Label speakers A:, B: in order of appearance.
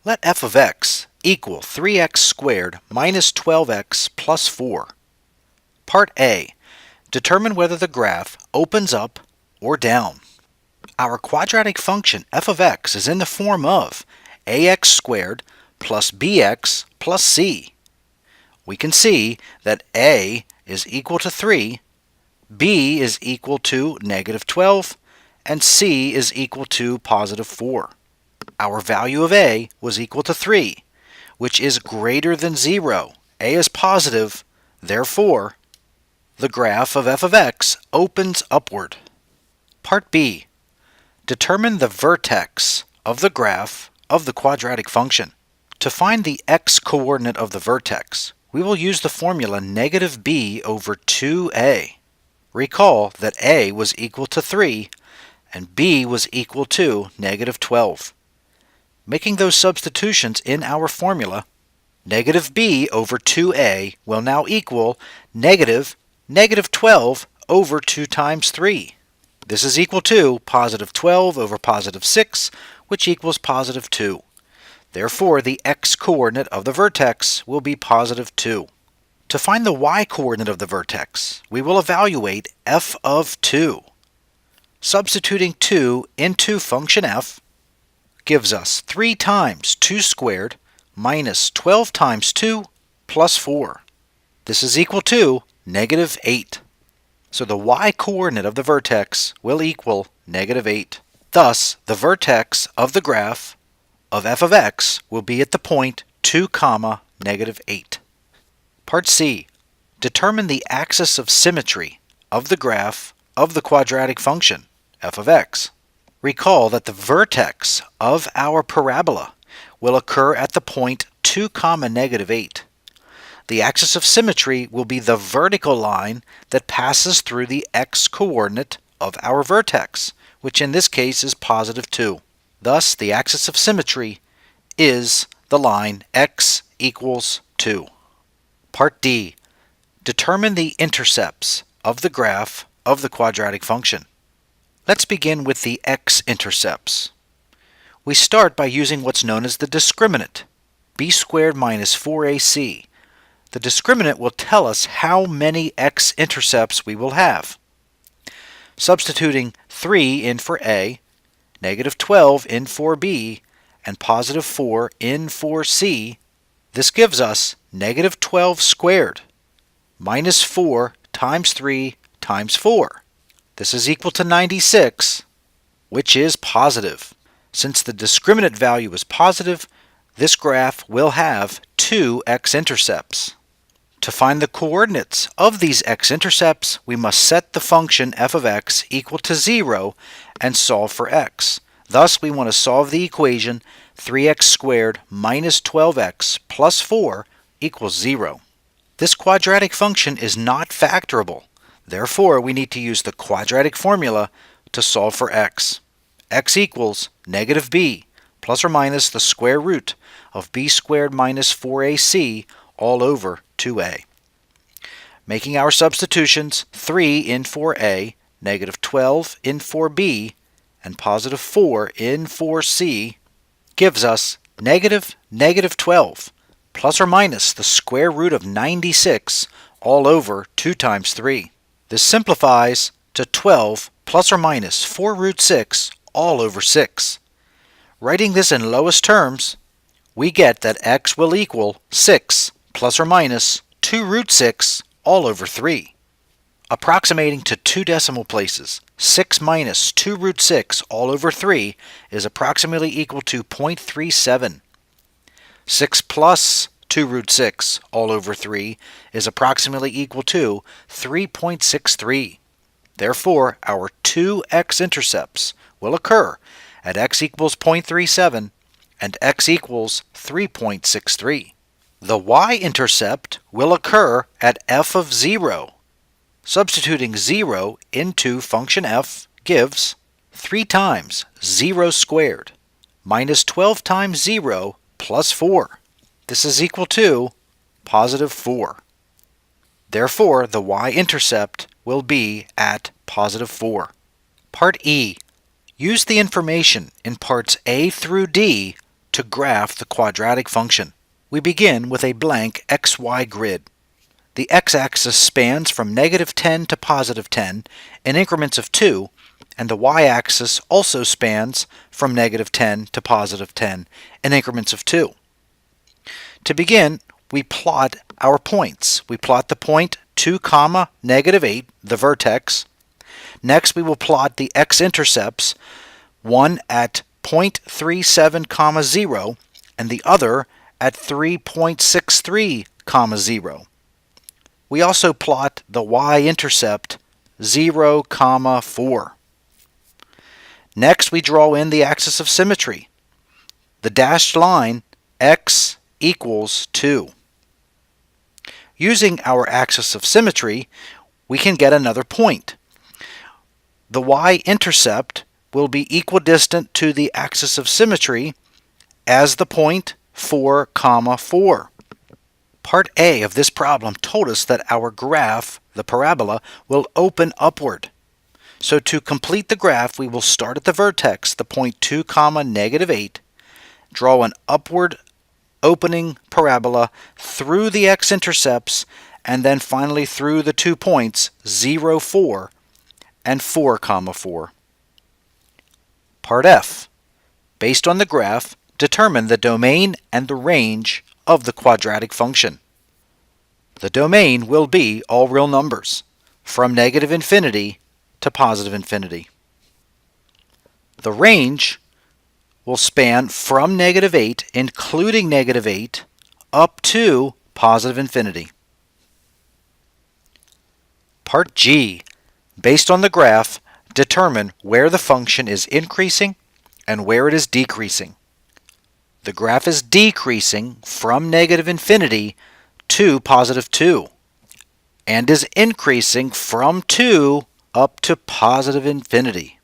A: Let f of x equal 3x squared minus 12x plus 4. Part A. Determine whether the graph opens up or down. Our quadratic function f of x is in the form of ax squared plus bx plus c. We can see that a is equal to 3, b is equal to negative 12, and c is equal to positive 4. Our value of a was equal to 3, which is greater than 0. A is positive, therefore, the graph of f of x opens upward. Part B. Determine the vertex of the graph of the quadratic function. To find the x-coordinate of the vertex, we will use the formula negative b over 2a. Recall that a was equal to 3 and b was equal to negative 12. Making those substitutions in our formula, negative b over 2a will now equal negative 12 over 2 times 3. This is equal to positive 12 over positive 6, which equals positive 2. Therefore, the x-coordinate of the vertex will be positive 2. To find the y-coordinate of the vertex, we will evaluate f of 2. Substituting 2 into function f gives us 3 times 2 squared minus 12 times 2 plus 4. This is equal to negative 8. So the y-coordinate of the vertex will equal negative 8. Thus, the vertex of the graph of f of x will be at the point 2, negative 8. Part C. Determine the axis of symmetry of the graph of the quadratic function f of x. Recall that the vertex of our parabola will occur at the point 2, negative 8. The axis of symmetry will be the vertical line that passes through the x-coordinate of our vertex, which in this case is positive 2. Thus, the axis of symmetry is the line x equals 2. Part D. Determine the intercepts of the graph of the quadratic function. Let's begin with the x-intercepts. We start by using what's known as the discriminant, b squared minus 4ac. The discriminant will tell us how many x-intercepts we will have. Substituting 3 in for a, negative 12 in for b, and positive 4 in for c, this gives us negative 12 squared minus 4 times 3 times 4. This is equal to 96, which is positive. Since the discriminant value is positive, this graph will have 2 x-intercepts. To find the coordinates of these x-intercepts, we must set the function f of x equal to 0 and solve for x. Thus, we want to solve the equation 3x squared minus 12x plus 4 equals 0. This quadratic function is not factorable. Therefore, we need to use the quadratic formula to solve for x. X equals negative b plus or minus the square root of b squared minus 4ac all over 2a. Making our substitutions, 3 in for a, negative 12 in for b, and positive 4 in for c gives us negative 12 plus or minus the square root of 96 all over 2 times 3. This simplifies to 12 plus or minus 4 root 6 all over 6. Writing this in lowest terms, we get that x will equal 6 plus or minus 2 root 6 all over 3. Approximating to 2 decimal places, 6 minus 2 root 6 all over 3 is approximately equal to 0.37. 6 plus 2 root 6 all over 3 is approximately equal to 3.63. Therefore, our 2 x-intercepts will occur at x equals 0.37 and x equals 3.63. The y-intercept will occur at f of 0. Substituting 0 into function f gives 3 times 0 squared minus 12 times 0 plus 4. This is equal to positive 4. Therefore, the y-intercept will be at positive 4. Part E. Use the information in parts A through D to graph the quadratic function. We begin with a blank xy grid. The x-axis spans from -10 to +10 in increments of 2, and the y-axis also spans from -10 to +10 in increments of 2. To begin, we plot our points. We plot the point 2, -8, the vertex. Next, we will plot the x-intercepts, one at 0.37, 0, and the other at 3.63, 0. We also plot the y-intercept 0, 4. Next, we draw in the axis of symmetry, the dashed line x equals 2. Using our axis of symmetry, we can get another point. The y-intercept will be equidistant to the axis of symmetry as the point 4, 4. Part A of this problem told us that our graph, the parabola, will open upward. So to complete the graph, we will start at the vertex, the point 2, -8, draw an upward opening parabola through the x-intercepts, and then finally through the 2 points 0, 4 and 4, 4. Part F. Based on the graph, determine the domain and the range of the quadratic function. The domain will be all real numbers, from -infinity to +infinity. The range will span from -8, including -8, up to +infinity. Part G. Based on the graph, determine where the function is increasing and where it is decreasing. The graph is decreasing from -infinity to +2 and is increasing from 2 up to +infinity.